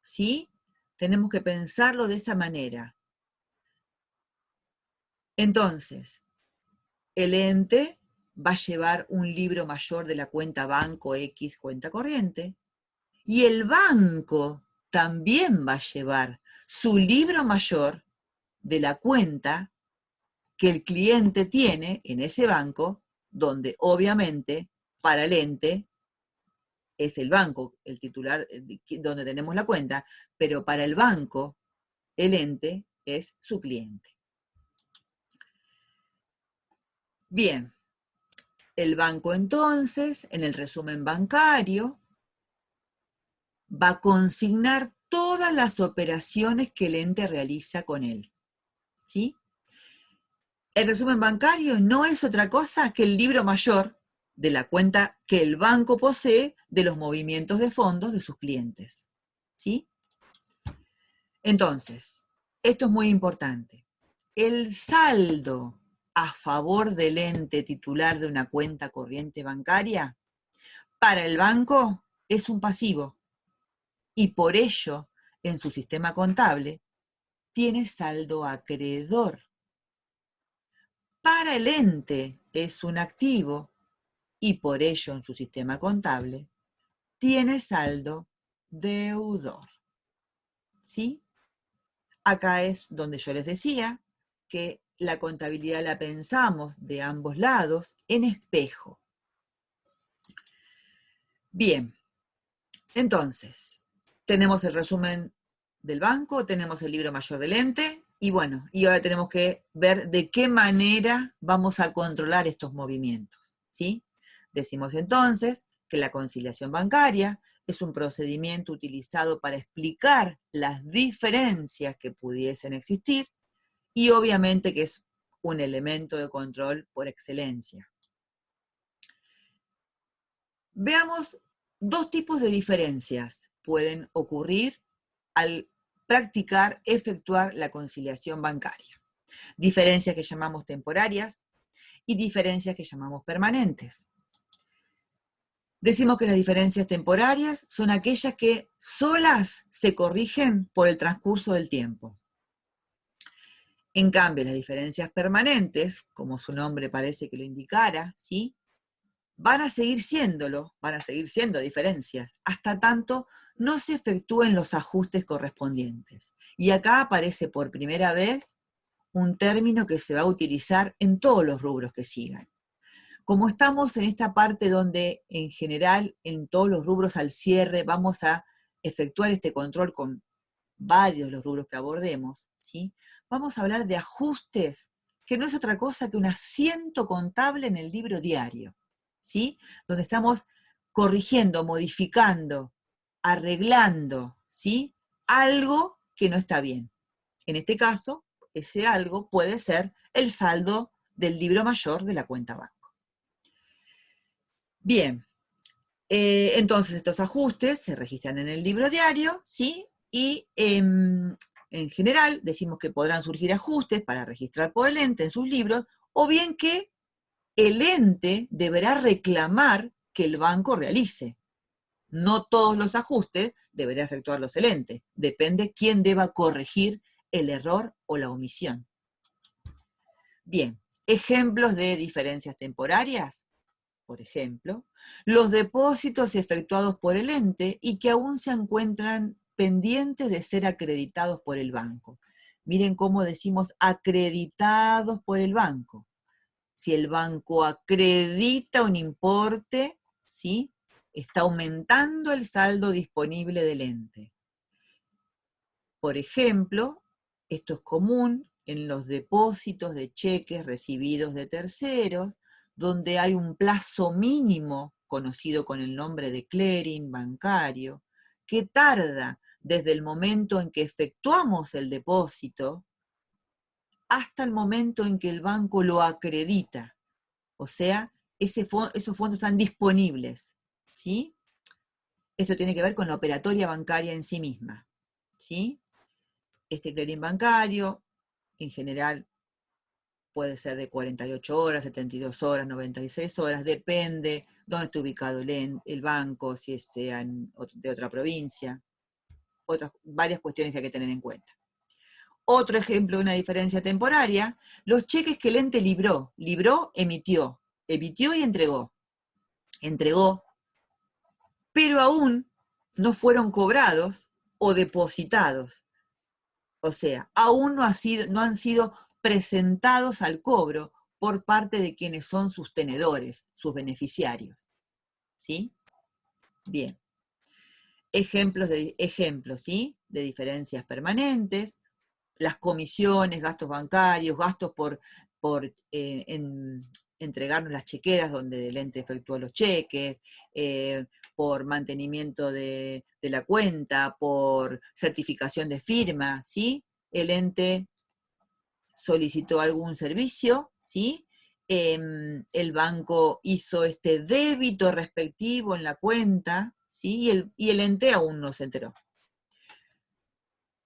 ¿sí? Tenemos que pensarlo de esa manera. Entonces, el ente va a llevar un libro mayor de la cuenta banco X, cuenta corriente, y el banco también va a llevar su libro mayor de la cuenta que el cliente tiene en ese banco, donde obviamente para el ente es el banco, el titular donde tenemos la cuenta, pero para el banco el ente es su cliente. Bien, el banco entonces, en el resumen bancario, va a consignar todas las operaciones que el ente realiza con él, ¿sí? El resumen bancario no es otra cosa que el libro mayor de la cuenta que el banco posee de los movimientos de fondos de sus clientes, ¿sí? Entonces, esto es muy importante. El saldo a favor del ente titular de una cuenta corriente bancaria, para el banco es un pasivo y por ello, en su sistema contable, tiene saldo acreedor. Para el ente es un activo y por ello, en su sistema contable, tiene saldo deudor. ¿Sí? Acá es donde yo les decía que la contabilidad la pensamos de ambos lados en espejo. Bien, entonces, tenemos el resumen del banco, tenemos el libro mayor del ente, y bueno, y ahora tenemos que ver de qué manera vamos a controlar estos movimientos, ¿sí? Decimos entonces que la conciliación bancaria es un procedimiento utilizado para explicar las diferencias que pudiesen existir, y obviamente que es un elemento de control por excelencia. Veamos dos tipos de diferencias pueden ocurrir al practicar, efectuar la conciliación bancaria. Diferencias que llamamos temporarias y diferencias que llamamos permanentes. Decimos que las diferencias temporarias son aquellas que solas se corrigen por el transcurso del tiempo. En cambio, las diferencias permanentes, como su nombre parece que lo indicara, ¿sí?, van a seguir siéndolo, van a seguir siendo diferencias, hasta tanto no se efectúen los ajustes correspondientes. Y acá aparece por primera vez un término que se va a utilizar en todos los rubros que sigan. Como estamos en esta parte donde en general en todos los rubros al cierre vamos a efectuar este control con varios de los rubros que abordemos, ¿sí?, vamos a hablar de ajustes, que no es otra cosa que un asiento contable en el libro diario, ¿sí?, donde estamos corrigiendo, modificando, arreglando ¿sí? Algo que no está bien. En este caso, ese algo puede ser el saldo del libro mayor de la cuenta banco. Bien, entonces estos ajustes se registran en el libro diario, ¿sí? Y en general decimos que podrán surgir ajustes para registrar por el ente en sus libros, o bien que el ente deberá reclamar que el banco realice. No todos los ajustes deberá efectuarlos el ente, depende quién deba corregir el error o la omisión. Bien, ejemplos de diferencias temporarias. Por ejemplo, los depósitos efectuados por el ente y que aún se encuentran pendientes de ser acreditados por el banco. Miren cómo decimos acreditados por el banco. Si el banco acredita un importe, ¿sí? Está aumentando el saldo disponible del ente. Por ejemplo, esto es común en los depósitos de cheques recibidos de terceros, donde hay un plazo mínimo, conocido con el nombre de clearing bancario, que tarda desde el momento en que efectuamos el depósito hasta el momento en que el banco lo acredita. O sea, esos fondos están disponibles, ¿sí? Esto tiene que ver con la operatoria bancaria en sí misma, ¿sí? Este clearing bancario, en general, puede ser de 48 horas, 72 horas, 96 horas, depende dónde esté ubicado el banco, si sea de otra provincia, varias cuestiones que hay que tener en cuenta. Otro ejemplo de una diferencia temporaria, los cheques que el ente libró, emitió y entregó, pero aún no fueron cobrados o depositados. O sea, aún no han sido presentados al cobro por parte de quienes son sus tenedores, sus beneficiarios. ¿Sí? Bien. Ejemplos, ¿sí? De diferencias permanentes, las comisiones, gastos bancarios, gastos por entregarnos las chequeras donde el ente efectuó los cheques, por mantenimiento de la cuenta, por certificación de firma, ¿sí? El ente solicitó algún servicio, ¿sí? El banco hizo este débito respectivo en la cuenta, ¿sí? Y el ente aún no se enteró.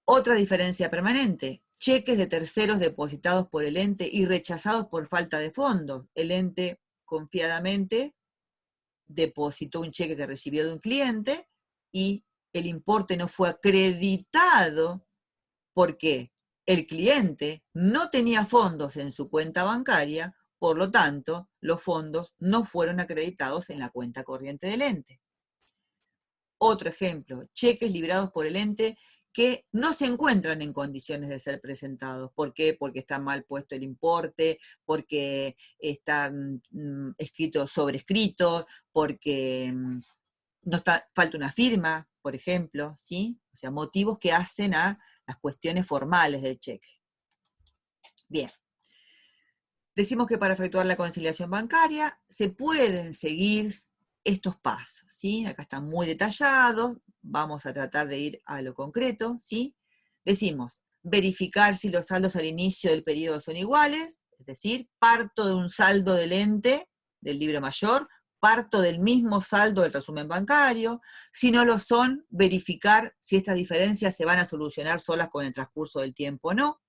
Otra diferencia permanente, cheques de terceros depositados por el ente y rechazados por falta de fondos. El ente confiadamente depositó un cheque que recibió de un cliente y el importe no fue acreditado porque el cliente no tenía fondos en su cuenta bancaria, por lo tanto, los fondos no fueron acreditados en la cuenta corriente del ente. Otro ejemplo, cheques librados por el ente que no se encuentran en condiciones de ser presentados. ¿Por qué? Porque está mal puesto el importe, porque está escrito sobrescrito, porque falta una firma, por ejemplo, ¿sí? O sea, motivos que hacen a las cuestiones formales del cheque. Bien. Decimos que para efectuar la conciliación bancaria se pueden seguir estos pasos, ¿sí? Acá están muy detallados, vamos a tratar de ir a lo concreto, ¿sí? Decimos, verificar si los saldos al inicio del periodo son iguales, es decir, parto de un saldo del ente, del libro mayor, parto del mismo saldo del resumen bancario. Si no lo son, verificar si estas diferencias se van a solucionar solas con el transcurso del tiempo o no.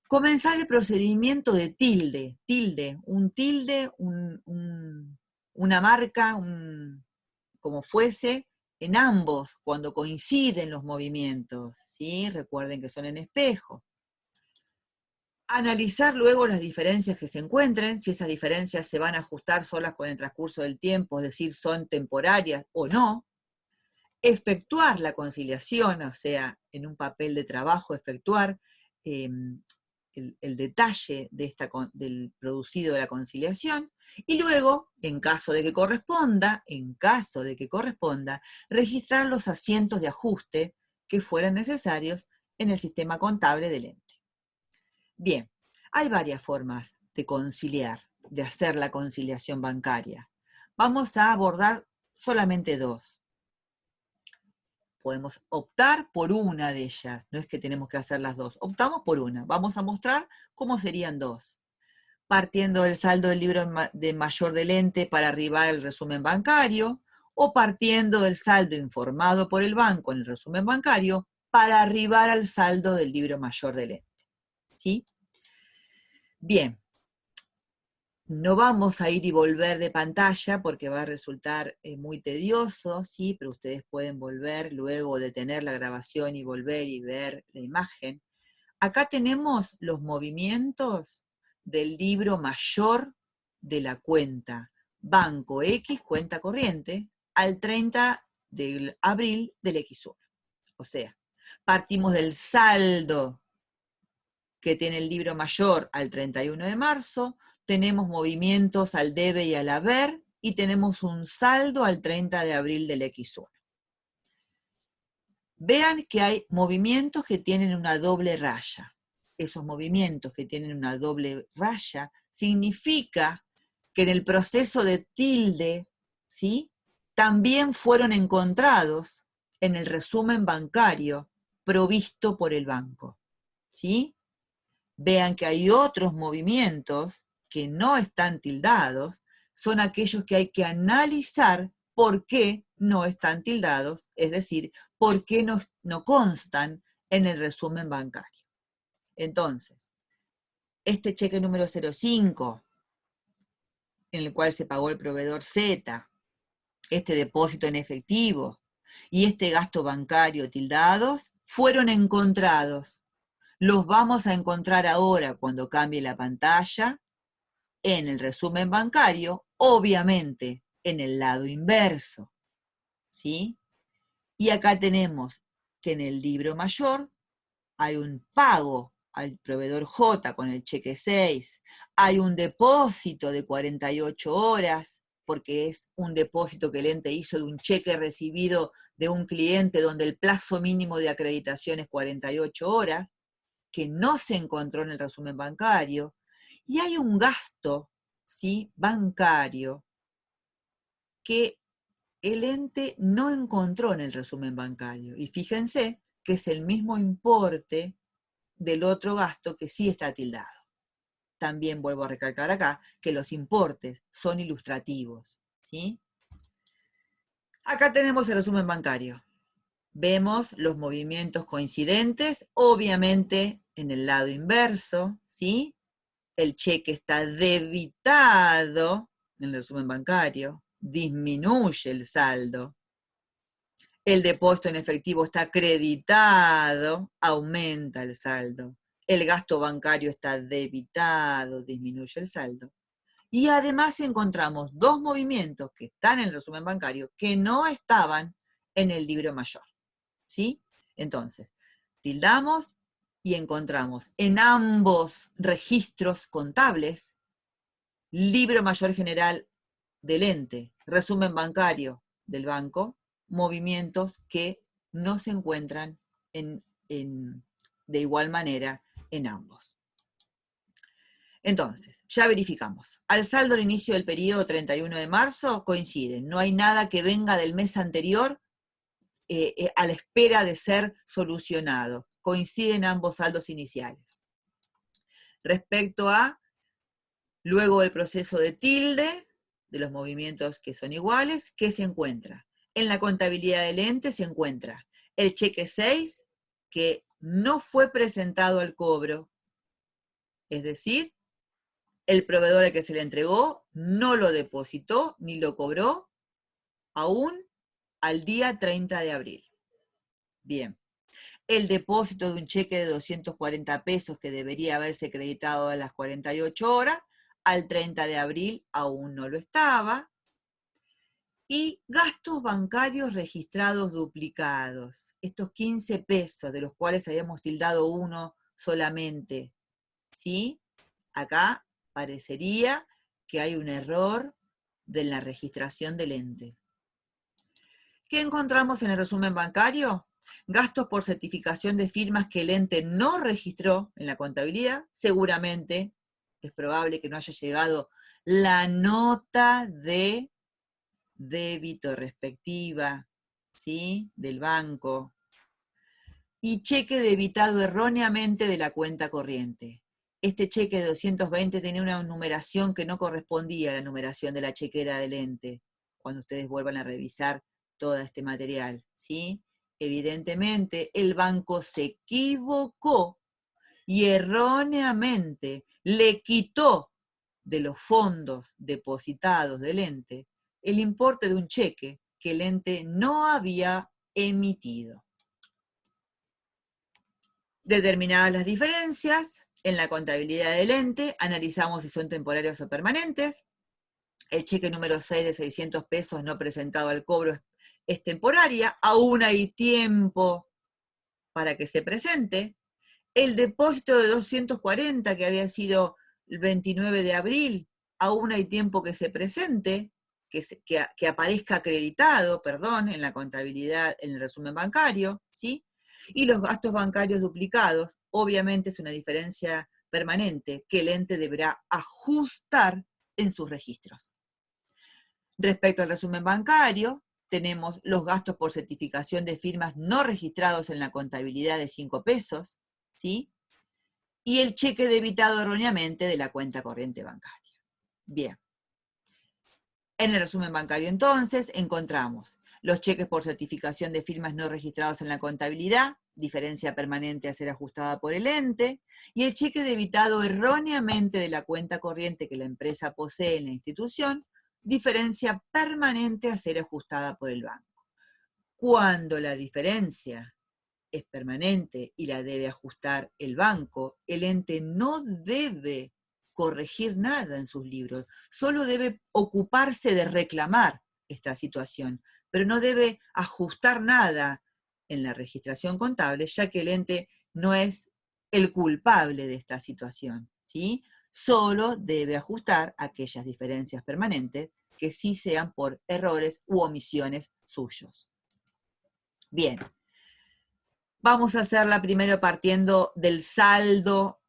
Comenzar el procedimiento de tilde, una marca, como fuese, en ambos, cuando coinciden los movimientos, ¿sí? Recuerden que son en espejo. Analizar luego las diferencias que se encuentren, si esas diferencias se van a ajustar solas con el transcurso del tiempo, es decir, son temporarias o no. Efectuar la conciliación, o sea, en un papel de trabajo, efectuar el detalle del producido de la conciliación, y luego, en caso de que corresponda, registrar los asientos de ajuste que fueran necesarios en el sistema contable del ente. Bien, hay varias formas de conciliar, de hacer la conciliación bancaria. Vamos a abordar solamente dos. Podemos optar por una de ellas, no es que tenemos que hacer las dos, optamos por una. Vamos a mostrar cómo serían dos. Partiendo del saldo del libro de mayor del ente para arribar el resumen bancario, o partiendo del saldo informado por el banco en el resumen bancario para arribar al saldo del libro mayor del ente. ¿Sí? Bien, no vamos a ir y volver de pantalla porque va a resultar muy tedioso, ¿sí? Pero ustedes pueden volver luego de tener la grabación y volver y ver la imagen. Acá tenemos los movimientos del libro mayor de la cuenta Banco X, cuenta corriente, al 30 de abril del X1. O sea, partimos del saldo que tiene el libro mayor al 31 de marzo, tenemos movimientos al debe y al haber, y tenemos un saldo al 30 de abril del X1. Vean que hay movimientos que tienen una doble raya. Esos movimientos que tienen una doble raya significa que en el proceso de tilde, ¿sí?, también fueron encontrados en el resumen bancario provisto por el banco. ¿Sí? Vean que hay otros movimientos que no están tildados, son aquellos que hay que analizar por qué no están tildados, es decir, por qué no constan en el resumen bancario. Entonces, este cheque número 05, en el cual se pagó el proveedor Z, este depósito en efectivo y este gasto bancario tildados, fueron encontrados. Los vamos a encontrar ahora cuando cambie la pantalla en el resumen bancario, obviamente en el lado inverso, ¿sí? Y acá tenemos que en el libro mayor hay un pago al proveedor J con el cheque 6, hay un depósito de 48 horas, porque es un depósito que el ente hizo de un cheque recibido de un cliente donde el plazo mínimo de acreditación es 48 horas, que no se encontró en el resumen bancario, y hay un gasto, ¿sí?, bancario que el ente no encontró en el resumen bancario. Y fíjense que es el mismo importe del otro gasto que sí está tildado. También vuelvo a recalcar acá que los importes son ilustrativos, ¿sí? Acá tenemos el resumen bancario. Vemos los movimientos coincidentes, obviamente en el lado inverso, ¿sí? El cheque está debitado en el resumen bancario, disminuye el saldo. El depósito en efectivo está acreditado, aumenta el saldo. El gasto bancario está debitado, disminuye el saldo. Y además encontramos dos movimientos que están en el resumen bancario que no estaban en el libro mayor. ¿Sí? Entonces, tildamos y encontramos en ambos registros contables, libro mayor general del ente, resumen bancario del banco, movimientos que no se encuentran de igual manera en ambos. Entonces, ya verificamos. Al saldo al inicio del periodo 31 de marzo coinciden. No hay nada que venga del mes anterior a la espera de ser solucionado. Coinciden ambos saldos iniciales. Respecto a, luego del proceso de tilde, de los movimientos que son iguales, ¿qué se encuentra? En la contabilidad del ente se encuentra el cheque 6, que no fue presentado al cobro, es decir, el proveedor al que se le entregó no lo depositó ni lo cobró aún al día 30 de abril. Bien. El depósito de un cheque de 240 pesos que debería haberse acreditado a las 48 horas, al 30 de abril aún no lo estaba. Y gastos bancarios registrados duplicados. Estos 15 pesos, de los cuales habíamos tildado uno solamente, ¿sí? Acá parecería que hay un error de la registración del ente. ¿Qué encontramos en el resumen bancario? Gastos por certificación de firmas que el ente no registró en la contabilidad. Seguramente es probable que no haya llegado la nota de débito respectiva, ¿sí? Del banco, y cheque debitado erróneamente de la cuenta corriente. Este cheque de 220 tenía una numeración que no correspondía a la numeración de la chequera del ente, cuando ustedes vuelvan a revisar todo este material, ¿sí? Evidentemente, el banco se equivocó y erróneamente le quitó de los fondos depositados del ente el importe de un cheque que el ente no había emitido. Determinadas las diferencias, en la contabilidad del ente analizamos si son temporarios o permanentes. El cheque número 6 de 600 pesos no presentado al cobro es temporaria, aún hay tiempo para que se presente. El depósito de 240 que había sido el 29 de abril, aún hay tiempo que se presente, que aparezca acreditado, perdón, en la contabilidad, en el resumen bancario, ¿sí? Y los gastos bancarios duplicados, obviamente es una diferencia permanente que el ente deberá ajustar en sus registros. Respecto al resumen bancario, tenemos los gastos por certificación de firmas no registrados en la contabilidad de 5 pesos, ¿sí? Y el cheque debitado erróneamente de la cuenta corriente bancaria. Bien. En el resumen bancario, entonces, encontramos los cheques por certificación de firmas no registrados en la contabilidad, diferencia permanente a ser ajustada por el ente, y el cheque debitado erróneamente de la cuenta corriente que la empresa posee en la institución, diferencia permanente a ser ajustada por el banco. Cuando la diferencia es permanente y la debe ajustar el banco, el ente no debe corregir nada en sus libros, solo debe ocuparse de reclamar esta situación, pero no debe ajustar nada en la registración contable, ya que el ente no es el culpable de esta situación, ¿sí? Solo debe ajustar aquellas diferencias permanentes que sí sean por errores u omisiones suyos. Bien. Vamos a hacerla primero partiendo del saldo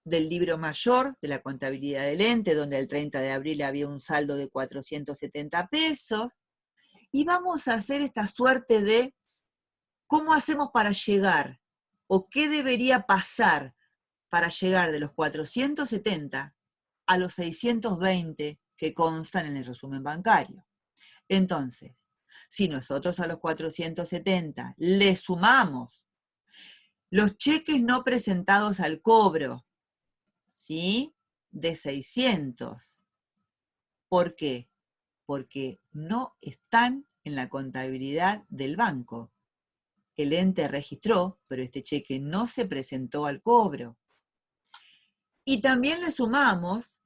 del libro mayor de la contabilidad del ente, donde el 30 de abril había un saldo de 470 pesos. Y vamos a hacer esta suerte de cómo hacemos para llegar, o qué debería pasar para llegar de los 470 a los 620 que constan en el resumen bancario. Entonces, si nosotros a los 470 le sumamos los cheques no presentados al cobro, ¿sí? De 600. ¿Por qué? Porque no están en la contabilidad del banco. El ente registró, pero este cheque no se presentó al cobro. Y también le sumamos,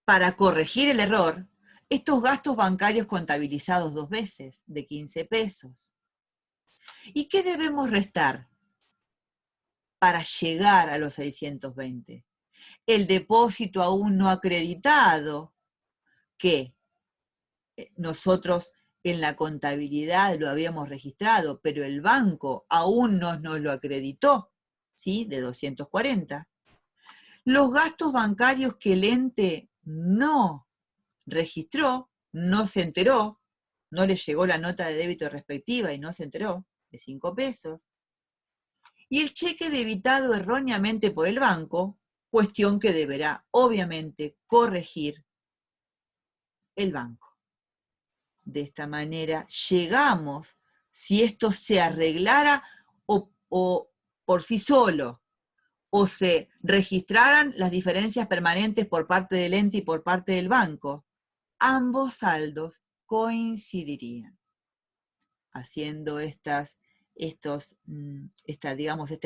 para corregir el error, estos gastos bancarios contabilizados 2 veces, de 15 pesos. ¿Y qué debemos restar para llegar a los 620? El depósito aún no acreditado, que nosotros en la contabilidad lo habíamos registrado, pero el banco aún no nos lo acreditó, ¿sí? De 240. Los gastos bancarios que el ente no registró, no se enteró, no le llegó la nota de débito respectiva y no se enteró, de 5 pesos. Y el cheque debitado erróneamente por el banco, cuestión que deberá obviamente corregir el banco. De esta manera llegamos, si esto se arreglara o por sí solo, o se registraran las diferencias permanentes por parte del ente y por parte del banco, ambos saldos coincidirían. Haciendo este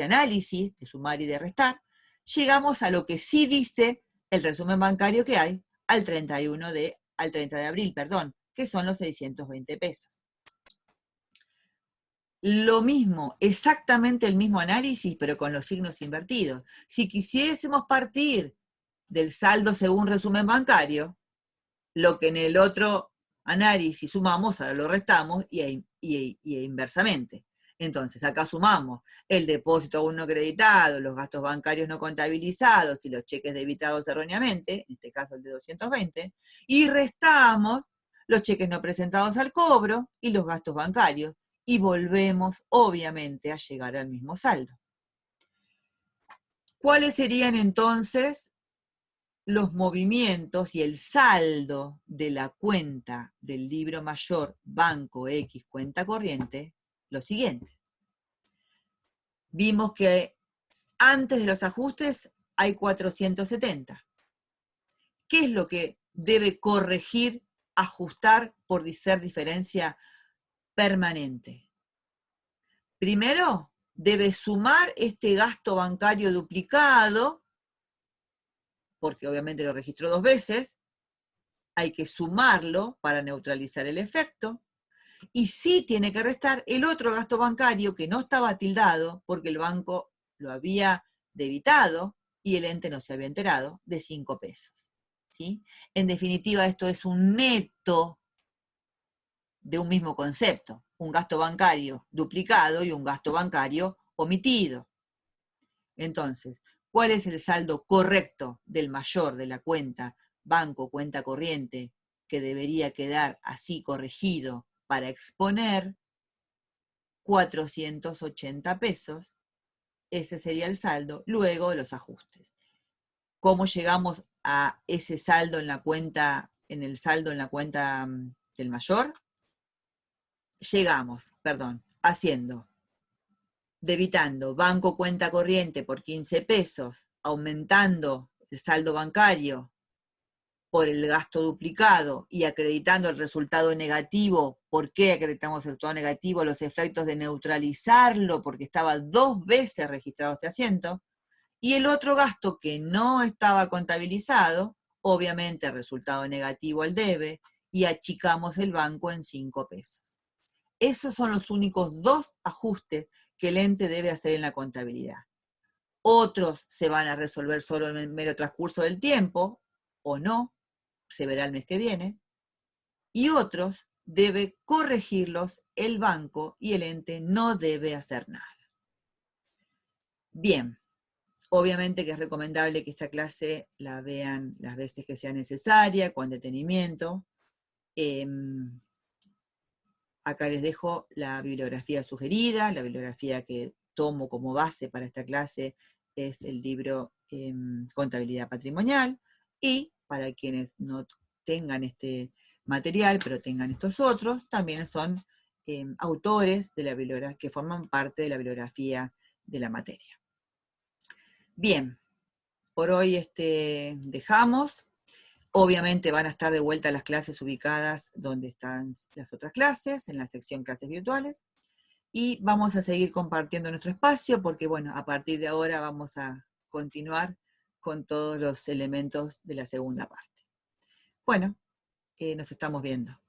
análisis de sumar y de restar, llegamos a lo que sí dice el resumen bancario que hay al 30 de abril, que son los 620 pesos. Lo mismo, exactamente el mismo análisis, pero con los signos invertidos. Si quisiésemos partir del saldo según resumen bancario, lo que en el otro análisis sumamos, ahora lo restamos y inversamente. Entonces, acá sumamos el depósito aún no acreditado, los gastos bancarios no contabilizados y los cheques debitados erróneamente, en este caso el de 220, y restamos los cheques no presentados al cobro y los gastos bancarios, y volvemos obviamente a llegar al mismo saldo. ¿Cuáles serían entonces los movimientos y el saldo de la cuenta del libro mayor Banco X cuenta corriente? Lo siguiente. Vimos que antes de los ajustes hay 470. ¿Qué es lo que debe corregir, ajustar por ser diferencia permanente? Primero, debe sumar este gasto bancario duplicado, porque obviamente lo registró 2 veces, hay que sumarlo para neutralizar el efecto, y sí tiene que restar el otro gasto bancario que no estaba tildado porque el banco lo había debitado y el ente no se había enterado, de 5 pesos. ¿Sí? En definitiva, esto es un neto de un mismo concepto, un gasto bancario duplicado y un gasto bancario omitido. Entonces, ¿cuál es el saldo correcto del mayor de la cuenta banco, cuenta corriente, que debería quedar así corregido para exponer? 480 pesos, ese sería el saldo, luego los ajustes. ¿Cómo llegamos a ese saldo en la cuenta, en el saldo en la cuenta del mayor? Llegamos, debitando banco cuenta corriente por 15 pesos, aumentando el saldo bancario por el gasto duplicado y acreditando el resultado negativo. ¿Por qué acreditamos el resultado negativo? Los efectos de neutralizarlo, porque estaba 2 veces registrado este asiento. Y el otro gasto que no estaba contabilizado, obviamente resultado negativo al debe, y achicamos el banco en 5 pesos. Esos son los únicos 2 ajustes que el ente debe hacer en la contabilidad. Otros se van a resolver solo en el mero transcurso del tiempo, o no, se verá el mes que viene, y otros debe corregirlos el banco y el ente no debe hacer nada. Bien, obviamente que es recomendable que esta clase la vean las veces que sea necesaria, con detenimiento. Acá les dejo la bibliografía sugerida, la bibliografía que tomo como base para esta clase es el libro Contabilidad Patrimonial, y para quienes no tengan este material, pero tengan estos otros, también son autores de la bibliografía, que forman parte de la bibliografía de la materia. Bien, por hoy dejamos. Obviamente van a estar de vuelta las clases ubicadas donde están las otras clases, en la sección clases virtuales, y vamos a seguir compartiendo nuestro espacio porque, bueno, a partir de ahora vamos a continuar con todos los elementos de la segunda parte. Bueno, nos estamos viendo.